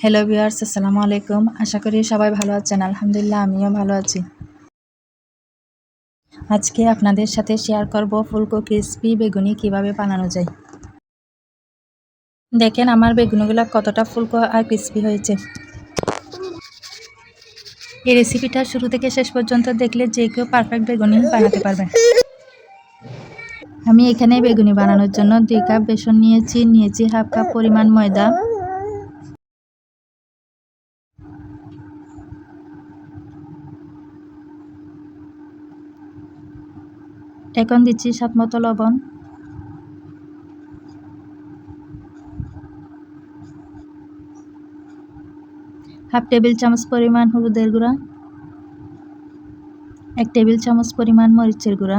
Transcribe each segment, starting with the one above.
Hello viewers, আসসালামু আলাইকুম। আশা করি সবাই ভালো আছেন। আলহামদুলিল্লাহ, আমিও ভালো আছি। আজকে আপনাদের সাথে শেয়ার করব ফুলকো ক্রিসপি বেগুনি কিভাবে বানানো যায়। দেখেন আমার বেগুনিগুলো কতটা ফুলকো আর ক্রিসপি হয়েছে। এই রেসিপিটা শুরু থেকে শেষ পর্যন্ত দেখলে যে কেউ পারফেক্ট বেগুনি বানাতে পারবে। আমি এখানে বেগুনি বানানোর জন্য 2 কাপ বেসন নিয়েছি হাফ কাপ পরিমাণ ময়দা, এখন দিচ্ছি স্বাদ মতো লবণ, হাফ টেবিল চামচ পরিমাণ হলুদের গুঁড়া, 1 টেবিল চামচ পরিমাণ মরিচের গুঁড়া,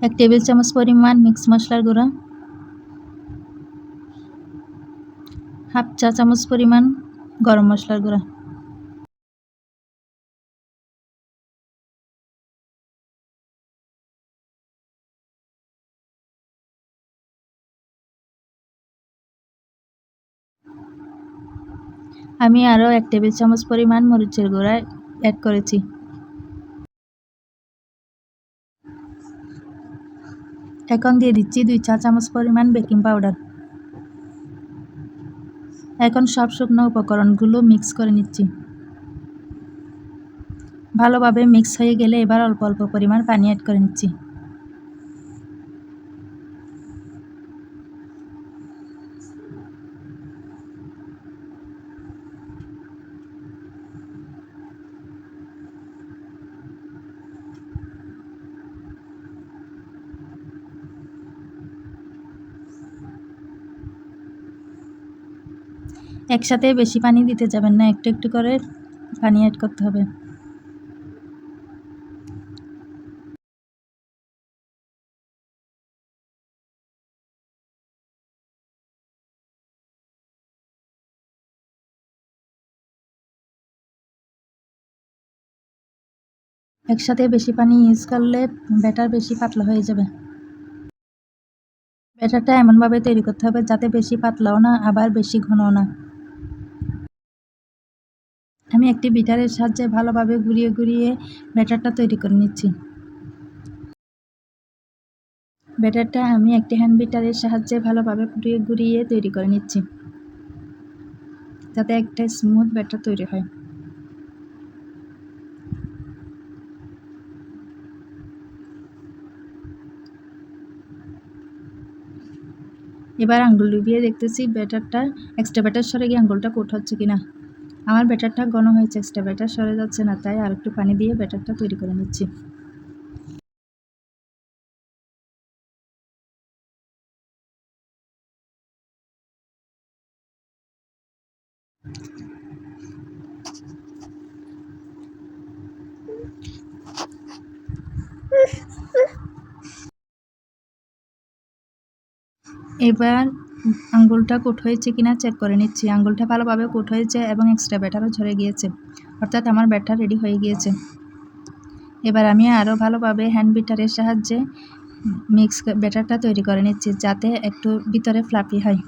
1 টেবিল চামচ পরিমাণ মিক্স মশলার গুঁড়া, হাফ চা চামচ পরিমাণ গরম মশলার গুঁড়া। আমি আরও 1 টেবিল চামচ পরিমাণ মরিচের গুঁড়া অ্যাড করেছি। এখন দিয়ে দিচ্ছি 2 চা চামচ পরিমাণ বেকিং পাউডার। এখন সব শুকনো উপকরণগুলো মিক্স করে নিচ্ছি। ভালোভাবে মিক্স হয়ে গেলে এবার অল্প অল্প পরিমাণ পানি অ্যাড করে নিচ্ছি। একসাথে বেশি পানি দিতে যাবেন না, একটু একটু করে পানি অ্যাড করতে হবে। একসাথে বেশি পানি ইউজ করলে ব্যাটার বেশি পাতলা হয়ে যাবে। ব্যাটারটা এমনভাবে তৈরি করতে হবে যাতে বেশি পাতলাও না আবার বেশি ঘনও না। আমি একটি বিটারের সাহায্যে ভালোভাবে ঘুরিয়ে ব্যাটারটা তৈরি করে নিচ্ছি। ব্যাটারটা আমি একটি হ্যান্ড বিটারের সাহায্যে ভালোভাবে ঘুরিয়ে তৈরি করে নিচ্ছি যাতে একটা স্মুথ ব্যাটার তৈরি হয়। এবার আঙ্গুল ডুবিয়ে দেখতেছি ব্যাটারটা এক্সট্রা ব্যাটার সরে গিয়ে আঙ্গুলটা কোট হচ্ছে কিনা। আমার ব্যাটারটা ঘন হয়েছে, এক্সট্রা ব্যাটার সরে যাচ্ছে না, তাই আর একটু পানি দিয়ে ব্যাটারটা তৈরি করে নিচ্ছি। এবার আঙ্গুলটা কোট হয়েছে কিনা চেক করে নিচ্ছি। আঙ্গুলটা ভালোভাবে কোট হয়েছে এবং এক্সট্রা ব্যাটারও ঝরে গিয়েছে, অর্থাৎ আমার ব্যাটার রেডি হয়ে গিয়েছে। এবার আমি আরও ভালোভাবে হ্যান্ড বিটারের সাহায্যে ব্যাটারটা তৈরি করে নিচ্ছি যাতে একটু ভিতরে ফ্লাফি হয়।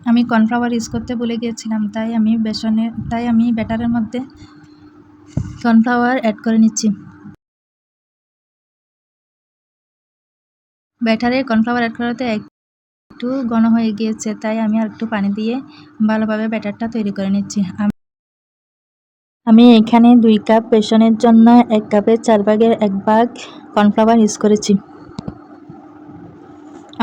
আমি কর্নফ্লাওয়ার ইউজ করতে ভুলে গিয়েছিলাম, তাই আমি ব্যাটারের মধ্যে কর্নফ্লাওয়ার অ্যাড করে নিচ্ছি। ব্যাটারে কর্নফ্লাওয়ার অ্যাড করাতে একটু ঘন হয়ে গিয়েছে, তাই আমি আর একটু পানি দিয়ে ভালোভাবে ব্যাটারটা তৈরি করে নিচ্ছি। আমি এখানে 2 কাপ বেসনের জন্য 1 কাপের 4 ভাগের 1 ভাগ কর্নফ্লাওয়ার ইউজ করেছি।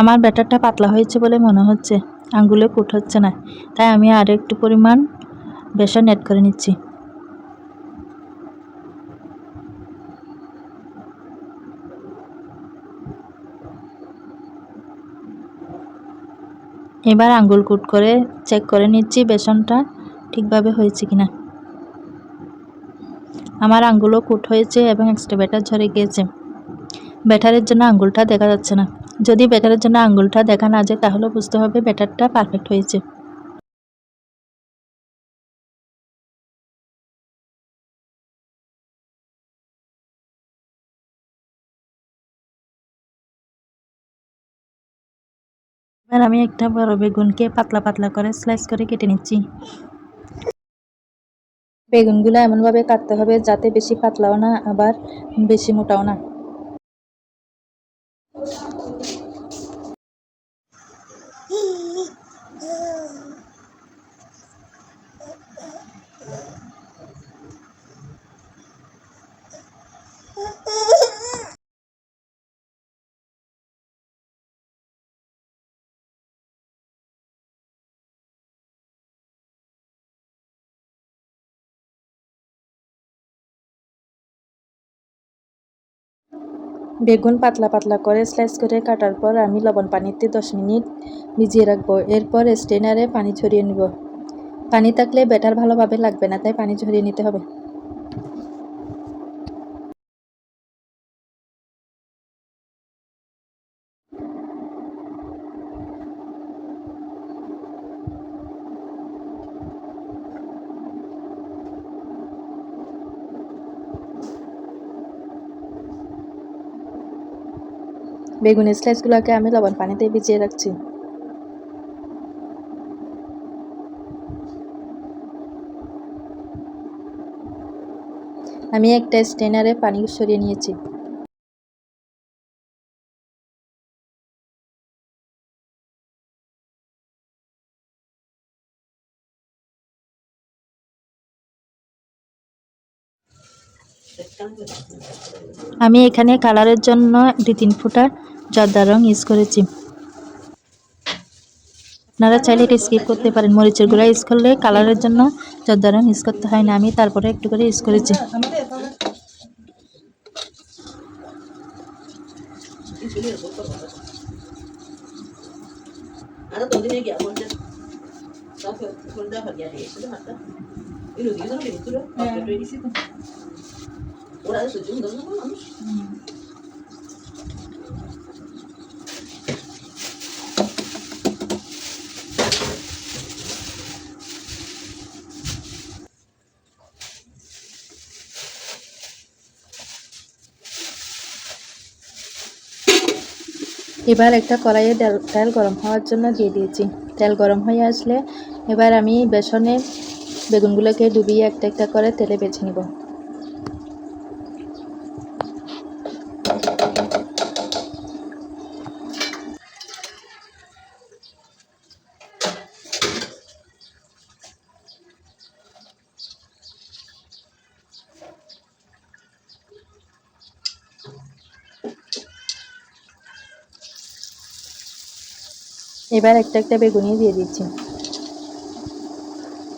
আমার ব্যাটারটা পাতলা হয়েছে বলে মনে হচ্ছে, আঙ্গুলে কোট হচ্ছে না, তাই আমি আর একটু পরিমাণ বেসন অ্যাড করে নিচ্ছি। এবার আঙ্গুল কুট করে চেক করে নিচ্ছি বেসনটা ঠিকভাবে হয়েছে কিনা। আমার আঙ্গুলও কুট হয়েছে এবং এক্সট্রা ব্যাটার ঝরে গিয়েছে। ব্যাটারের জন্য আঙ্গুলটা দেখা যাচ্ছে না। যদি ব্যাটারের জন্য আঙ্গুলটা দেখা না যায় তাহলে বুঝতে হবে ব্যাটারটা পারফেক্ট হয়েছে। এবার আমি একটা বড় বেগুনকে পাতলা পাতলা করে স্লাইস করে কেটে নিচ্ছি। বেগুনগুলো এমনভাবে কাটতে হবে যাতে বেশি পাতলাও না আবার বেশি মোটাও না। বেগুন পাতলা পাতলা করে স্লাইস করে কাটার পর আমি লবণ পানিতে 10 মিনিট ভিজিয়ে রাখবো। এরপর স্ট্রেনারে পানি ঝরিয়ে নিব। পানি থাকলে ব্যাটার ভালোভাবে লাগবে না, তাই পানি ঝরিয়ে নিতে হবে। বেগুনের স্লাইসগুলোকে আমি লবণ পানিতে ভিজিয়ে রাখছি। আমি একটা স্ট্রেনারে পানি সরিয়ে নিয়েছি। আমি এখানে কালারের জন্য 2-3 ফোঁটা জর্দা রং ইউজ করেছি। আপনারা চাইলে এটা স্কিপ করতে পারেন। মরিচের গুঁড়া ইউজ করলে কালারের জন্য জর্দা রং ইউজ করতে হয় না। আমি তারপরে একটু করে ইউজ করেছি। এবার একটা কড়াইয়ে তেল গরম হওয়ার জন্য দিয়ে দিয়েছি। তেল গরম হয়ে আসলে এবার আমি বেসনে বেগুনগুলোকে ডুবিয়ে একটা একটা করে তেলে ভেজে নিব। এবার একটা একটা বেগুনি দিয়ে দিচ্ছি।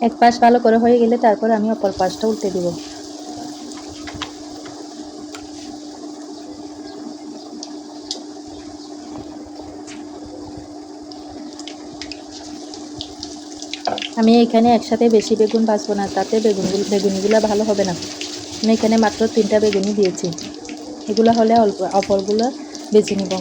এক পাশ ভালো করে হয়ে গেলে তারপর আমি অপর পাশটা উল্টে দিব। আমি এখানে একসাথে বেশি বেগুন ভাজবো না, তাতে বেগুনিগুলো ভালো হবে না। আমি এখানে মাত্র 3টা বেগুনি দিয়েছি। এগুলো হলে অপরগুলো বেছে নিব।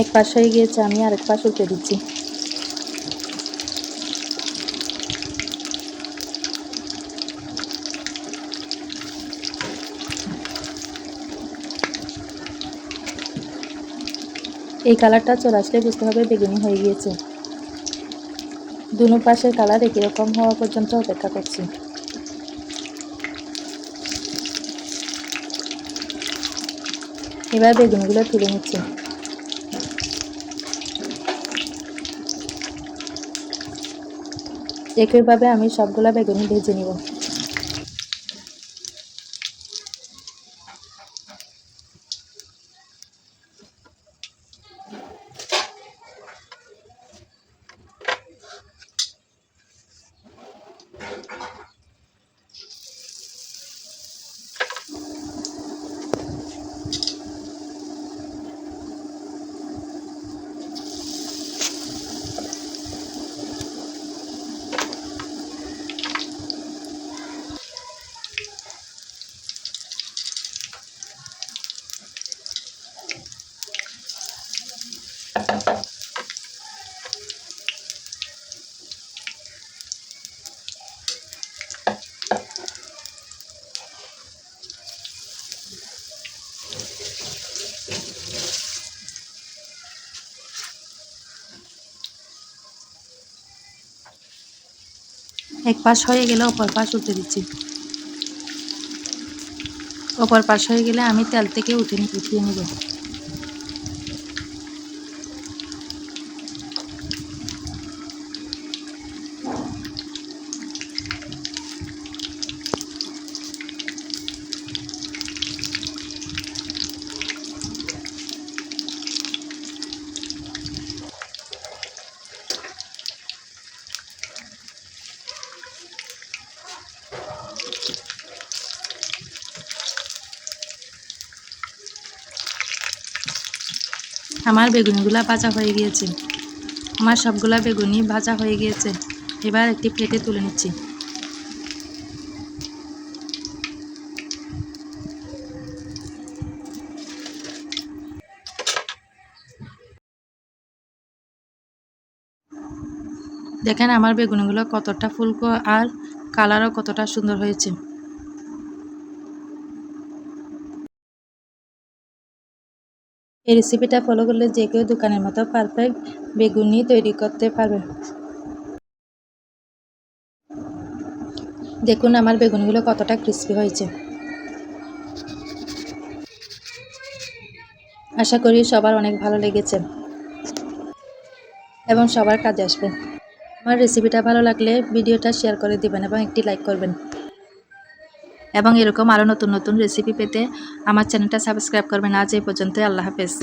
এক পাশ হয়ে গিয়েছে, আমি আরেক পাশ উল্টে দিচ্ছি। এই কালারটা চলে আসলে বুঝতে হবে বেগুনি হয়ে গিয়েছে। দুনো পাশের কালার একই রকম হওয়া পর্যন্ত অপেক্ষা করছি। এবার বেগুনগুলো তুলে নিচ্ছি। একইভাবে আমি সবগুলা বেগুনি ভেজে নিব। এক পাশ হয়ে গেলে অপর পাশ উল্টে দিচ্ছি। অপর পাশ হয়ে গেলে আমি তেল থেকে উঠিয়ে নেব। আমার বেগুনগুলা ভাজা হয়ে গিয়েছে। আমার সবগুলা বেগুনি ভাজা হয়ে গিয়েছে। এবার একটি প্লেটে তুলে নিচ্ছি। দেখেন আমার বেগুনগুলো কতটা ফুলকো আর কালারও কতটা সুন্দর হয়েছে। এই রেসিপিটা ফলো করলে যে কেউ দোকানের মতো পারফেক্ট বেগুনি তৈরি করতে পারবে। দেখুন আমার বেগুনগুলো কতটা ক্রিস্পি হয়েছে। আশা করি সবার অনেক ভালো লেগেছে এবং সবার কাজে আসবে। আমার রেসিপিটা ভালো লাগলে ভিডিওটা শেয়ার করে দিবেন এবং একটি লাইক করবেন। এবং এরকম আরও নতুন নতুন রেসিপি পেতে আমার চ্যানেলটা সাবস্ক্রাইব করবেন। আজ এই পর্যন্ত, আল্লাহ হাফেজ।